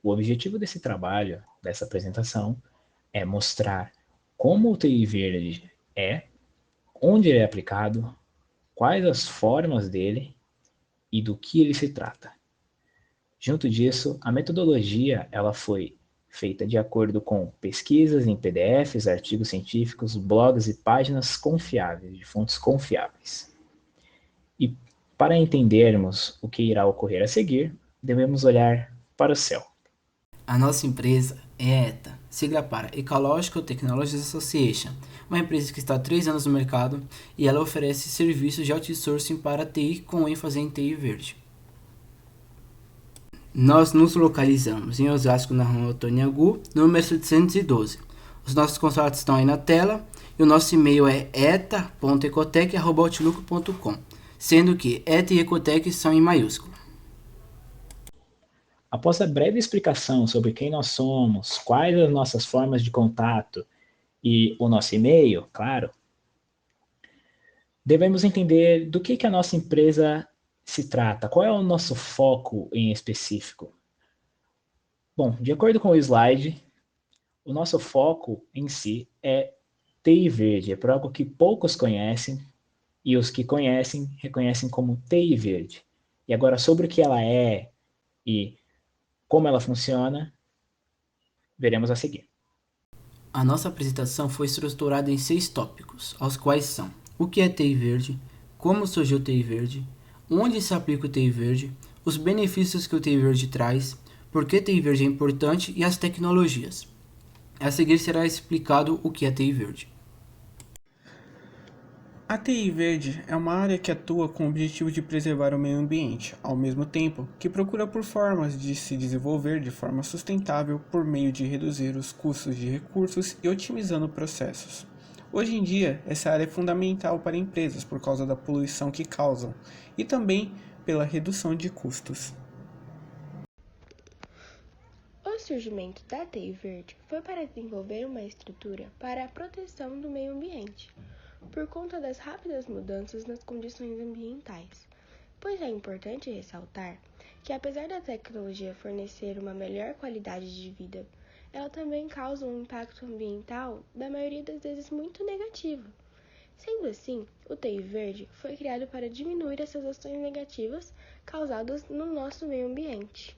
O objetivo desse trabalho, dessa apresentação, é mostrar como o TI verde é, onde ele é aplicado, quais as formas dele e do que ele se trata. Junto disso, a metodologia ela foi feita de acordo com pesquisas em PDFs, artigos científicos, blogs e páginas confiáveis, de fontes confiáveis. E para entendermos o que irá ocorrer a seguir, devemos olhar para o céu. A nossa empresa é a ETA, sigla para Ecological Technologies Association, uma empresa que está há 3 anos no mercado e ela oferece serviços de outsourcing para TI com ênfase em TI verde. Nós nos localizamos em Osasco, na rua Antônio Agu, número 712. Os nossos contatos estão aí na tela e o nosso e-mail é eta.ecotec@outlook.com, sendo que ETA e Ecotec são em maiúsculo. Após a breve explicação sobre quem nós somos, quais as nossas formas de contato e o nosso e-mail, claro, devemos entender do que a nossa empresa se trata, qual é o nosso foco em específico. Bom, de acordo com o slide, o nosso foco em si é TI verde, é por algo que poucos conhecem e os que conhecem reconhecem como TI verde. E agora, sobre o que ela é e como ela funciona, veremos a seguir. A nossa apresentação foi estruturada em 6 tópicos, aos quais são: o que é TI verde, como surgiu o TI verde, onde se aplica o TI verde, os benefícios que o TI verde traz, por que TI verde é importante e as tecnologias. A seguir será explicado o que é TI verde. A TI Verde é uma área que atua com o objetivo de preservar o meio ambiente, ao mesmo tempo que procura por formas de se desenvolver de forma sustentável por meio de reduzir os custos de recursos e otimizando processos. Hoje em dia, essa área é fundamental para empresas por causa da poluição que causam e também pela redução de custos. O surgimento da TI verde foi para desenvolver uma estrutura para a proteção do meio ambiente, por conta das rápidas mudanças nas condições ambientais. Pois é importante ressaltar que, apesar da tecnologia fornecer uma melhor qualidade de vida, ela também causa um impacto ambiental, da maioria das vezes, muito negativo. Sendo assim, o TI verde foi criado para diminuir essas ações negativas causadas no nosso meio ambiente.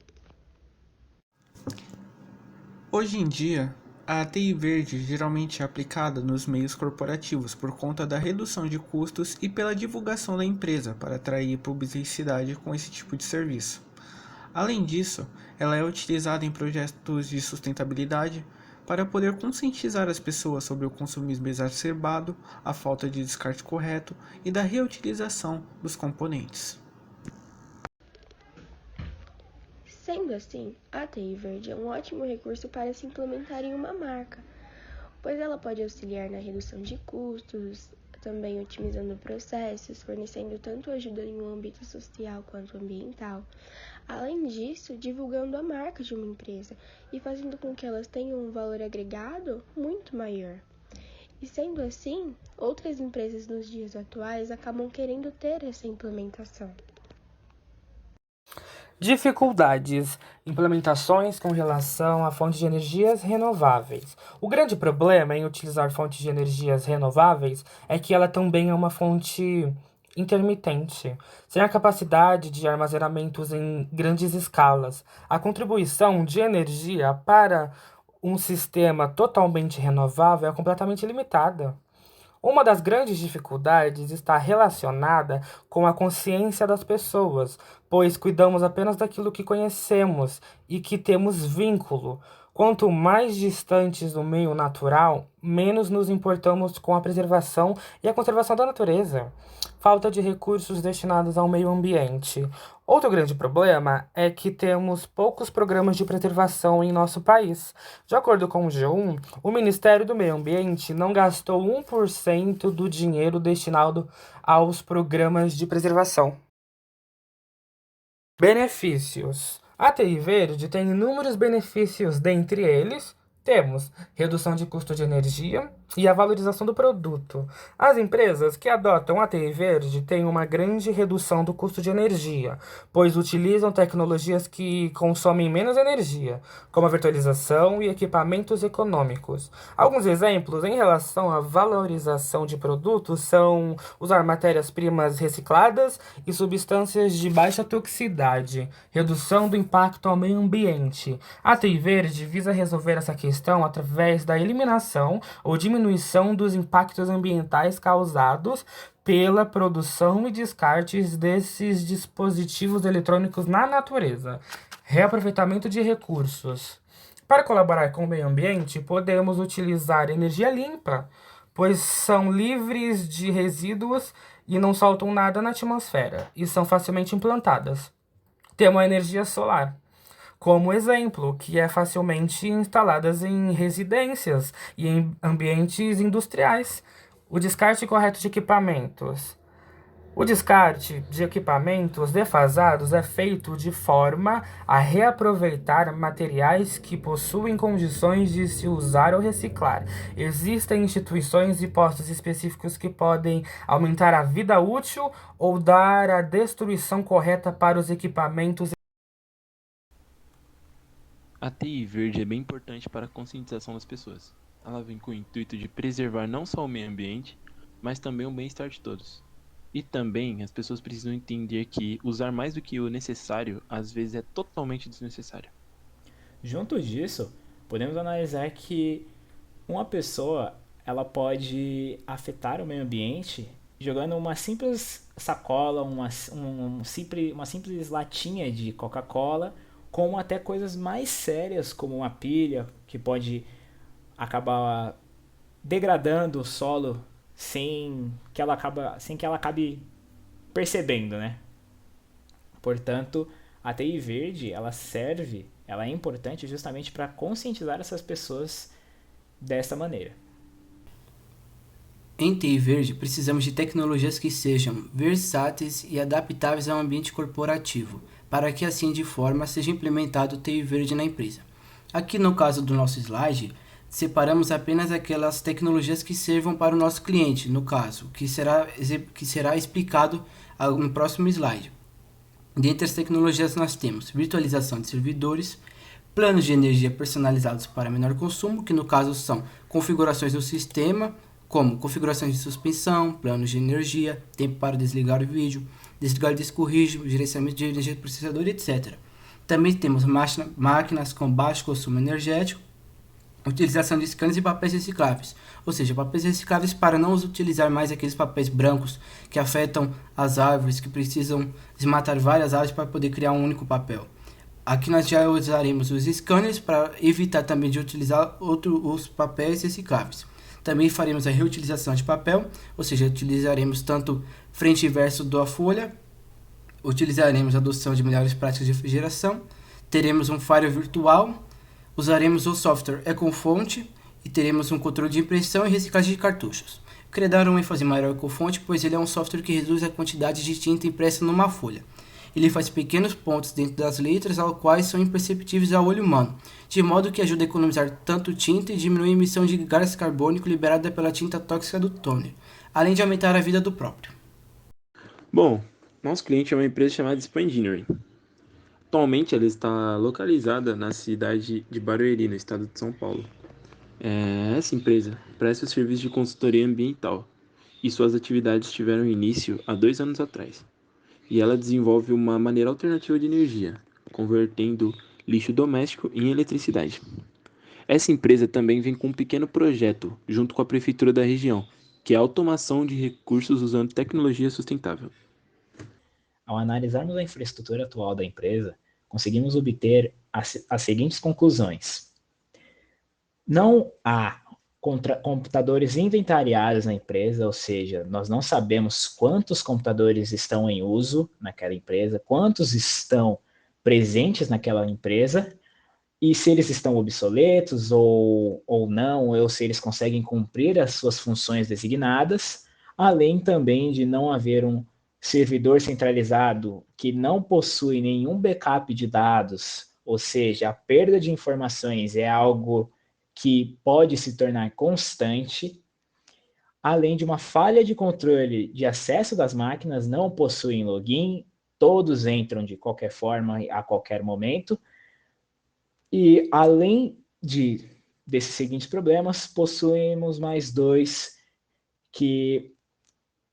Hoje em dia, a TI verde geralmente é aplicada nos meios corporativos por conta da redução de custos e pela divulgação da empresa para atrair publicidade com esse tipo de serviço. Além disso, ela é utilizada em projetos de sustentabilidade para poder conscientizar as pessoas sobre o consumismo exacerbado, a falta de descarte correto e da reutilização dos componentes. Sendo assim, a TI verde é um ótimo recurso para se implementar em uma marca, pois ela pode auxiliar na redução de custos, também otimizando processos, fornecendo tanto ajuda em um âmbito social quanto ambiental. Além disso, divulgando a marca de uma empresa e fazendo com que elas tenham um valor agregado muito maior. E sendo assim, outras empresas nos dias atuais acabam querendo ter essa implementação. Dificuldades, implementações com relação a fontes de energias renováveis. O grande problema em utilizar fontes de energias renováveis é que ela também é uma fonte intermitente, sem a capacidade de armazenamentos em grandes escalas. A contribuição de energia para um sistema totalmente renovável é completamente limitada. Uma das grandes dificuldades está relacionada com a consciência das pessoas, pois cuidamos apenas daquilo que conhecemos e que temos vínculo. Quanto mais distantes do meio natural, menos nos importamos com a preservação e a conservação da natureza. Falta de recursos destinados ao meio ambiente. Outro grande problema é que temos poucos programas de preservação em nosso país. De acordo com o G1, o Ministério do Meio Ambiente não gastou 1% do dinheiro destinado aos programas de preservação. Benefícios. A TI Verde tem inúmeros benefícios, dentre eles, Temos redução de custo de energia e a valorização do produto. As empresas que adotam a TI verde têm uma grande redução do custo de energia, pois utilizam tecnologias que consomem menos energia, como a virtualização e equipamentos econômicos. Alguns exemplos em relação à valorização de produtos são usar matérias-primas recicladas e substâncias de baixa toxicidade, redução do impacto ao meio ambiente. A TI verde visa resolver essa questão através da eliminação ou diminuição dos impactos ambientais causados pela produção e descartes desses dispositivos eletrônicos na natureza. Reaproveitamento de recursos. Para colaborar com o meio ambiente, podemos utilizar energia limpa, pois são livres de resíduos e não soltam nada na atmosfera e são facilmente implantadas. Temos a energia solar como exemplo, que é facilmente instaladas em residências e em ambientes industriais. O descarte correto de equipamentos. O descarte de equipamentos defasados é feito de forma a reaproveitar materiais que possuem condições de se usar ou reciclar. Existem instituições e postos específicos que podem aumentar a vida útil ou dar a destruição correta para os equipamentos. A TI verde é bem importante para a conscientização das pessoas. Ela vem com o intuito de preservar não só o meio ambiente, mas também o bem-estar de todos. E também as pessoas precisam entender que usar mais do que o necessário às vezes é totalmente desnecessário. Junto disso, podemos analisar que uma pessoa ela pode afetar o meio ambiente jogando uma simples sacola, uma simples latinha de Coca-Cola, como até coisas mais sérias, como uma pilha, que pode acabar degradando o solo sem que ela acabe percebendo, né? Portanto, a TI verde, ela é importante justamente para conscientizar essas pessoas dessa maneira. Em TI verde, precisamos de tecnologias que sejam versáteis e adaptáveis ao ambiente corporativo, para que assim de forma seja implementado o TI verde na empresa. Aqui no caso do nosso slide, separamos apenas aquelas tecnologias que servam para o nosso cliente, no caso, que será explicado no próximo slide. Dentre as tecnologias nós temos virtualização de servidores, planos de energia personalizados para menor consumo, que no caso são configurações do sistema, como configurações de suspensão, planos de energia, tempo para desligar o vídeo, desligar o disco rígido, gerenciamento de energia do processador, etc. Também temos máquinas com baixo consumo energético, utilização de scanners e papéis recicláveis, ou seja, papéis recicláveis para não utilizar mais aqueles papéis brancos que afetam as árvores, que precisam desmatar várias árvores para poder criar um único papel. Aqui nós já usaremos os scanners para evitar também de utilizar os papéis recicláveis. Também faremos a reutilização de papel, ou seja, utilizaremos tanto frente e verso da folha, utilizaremos a adoção de melhores práticas de refrigeração, teremos um firewall virtual, usaremos o software EcoFont e teremos um controle de impressão e reciclagem de cartuchos. Queria dar uma ênfase maior ao EcoFont, pois ele é um software que reduz a quantidade de tinta impressa numa folha. Ele faz pequenos pontos dentro das letras, aos quais são imperceptíveis ao olho humano, de modo que ajuda a economizar tanto tinta e diminuir a emissão de gás carbônico liberada pela tinta tóxica do toner, além de aumentar a vida do próprio. Bom, nosso cliente é uma empresa chamada Span Engineering. Atualmente ela está localizada na cidade de Barueri, no estado de São Paulo. Essa empresa presta o serviço de consultoria ambiental e suas atividades tiveram início há 2 anos atrás. E ela desenvolve uma maneira alternativa de energia, convertendo lixo doméstico em eletricidade. Essa empresa também vem com um pequeno projeto, junto com a prefeitura da região, que é a automação de recursos usando tecnologia sustentável. Ao analisarmos a infraestrutura atual da empresa, conseguimos obter as seguintes conclusões. Não há computadores inventariados na empresa, ou seja, nós não sabemos quantos computadores estão em uso naquela empresa, quantos estão presentes naquela empresa, e se eles estão obsoletos ou não, ou se eles conseguem cumprir as suas funções designadas, além também de não haver um servidor centralizado que não possui nenhum backup de dados, ou seja, a perda de informações é algo que pode se tornar constante, além de uma falha de controle de acesso das máquinas, não possuem login, todos entram de qualquer forma, a qualquer momento, e além desses seguintes problemas, possuímos mais dois, que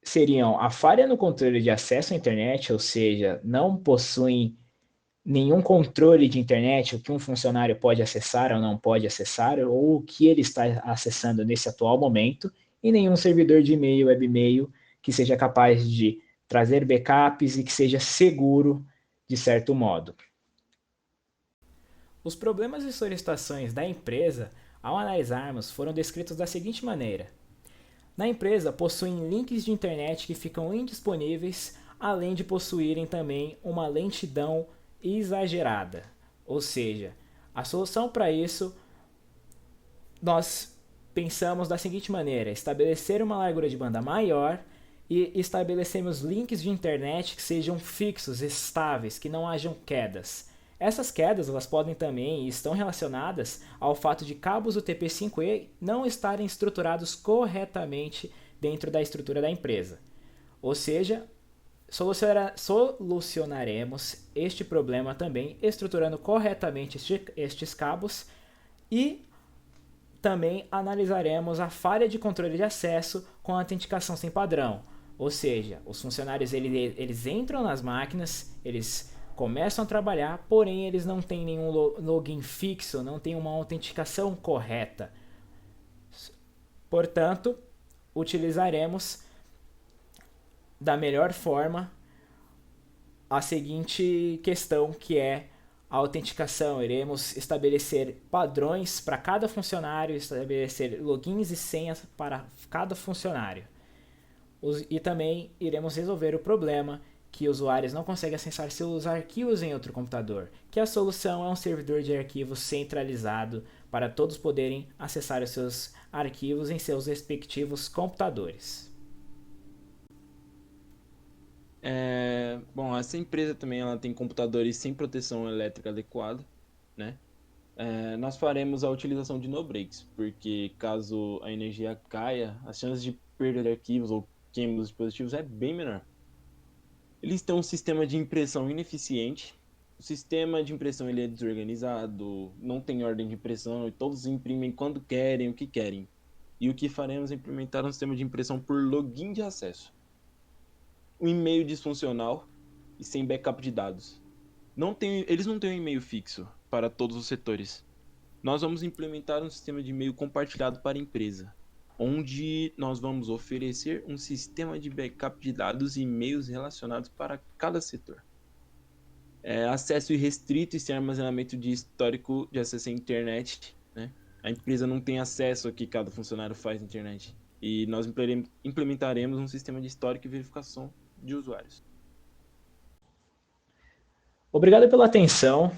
seriam a falha no controle de acesso à internet, ou seja, não possuem nenhum controle de internet, o que um funcionário pode acessar ou não pode acessar, ou o que ele está acessando nesse atual momento, e nenhum servidor de e-mail, webmail, que seja capaz de trazer backups e que seja seguro de certo modo. Os problemas e solicitações da empresa, ao analisarmos, foram descritos da seguinte maneira. Na empresa, possuem links de internet que ficam indisponíveis, além de possuírem também uma lentidão exagerada. Ou seja, a solução para isso, nós pensamos da seguinte maneira: estabelecer uma largura de banda maior e estabelecemos links de internet que sejam fixos, estáveis, que não hajam quedas. Essas quedas elas podem também e estão relacionadas ao fato de cabos UTP-5E não estarem estruturados corretamente dentro da estrutura da empresa. Ou seja, solucionaremos este problema também estruturando corretamente estes cabos e também analisaremos a falha de controle de acesso com a autenticação sem padrão. Ou seja, os funcionários eles entram nas máquinas, eles começam a trabalhar, porém eles não têm nenhum login fixo, não têm uma autenticação correta. Portanto, utilizaremos da melhor forma a seguinte questão, que é a autenticação. Iremos estabelecer padrões para cada funcionário, estabelecer logins e senhas para cada funcionário. E também iremos resolver o problema que usuários não conseguem acessar seus arquivos em outro computador, que a solução é um servidor de arquivos centralizado para todos poderem acessar os seus arquivos em seus respectivos computadores. Bom, essa empresa também ela tem computadores sem proteção elétrica adequada, né? Nós faremos a utilização de no-breaks, porque caso a energia caia, as chances de perda de arquivos ou queima dos dispositivos é bem menor. Eles têm um sistema de impressão ineficiente. O sistema de impressão ele é desorganizado, não tem ordem de impressão e todos imprimem quando querem, o que querem. E o que faremos é implementar um sistema de impressão por login de acesso. Um e-mail disfuncional e sem backup de dados. Eles não têm um e-mail fixo para todos os setores. Nós vamos implementar um sistema de e-mail compartilhado para a empresa, onde nós vamos oferecer um sistema de backup de dados e e-mails relacionados para cada setor. Acesso irrestrito e sem armazenamento de histórico de acesso à internet, né? A empresa não tem acesso ao que cada funcionário faz na internet. E nós implementaremos um sistema de histórico e verificação de usuários. Obrigado pela atenção.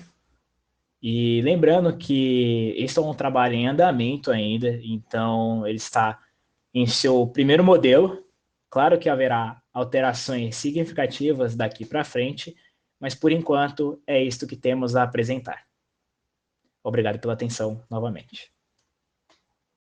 E lembrando que este é um trabalho em andamento ainda, então ele está em seu primeiro modelo. Claro que haverá alterações significativas daqui para frente, mas por enquanto é isto que temos a apresentar. Obrigado pela atenção novamente.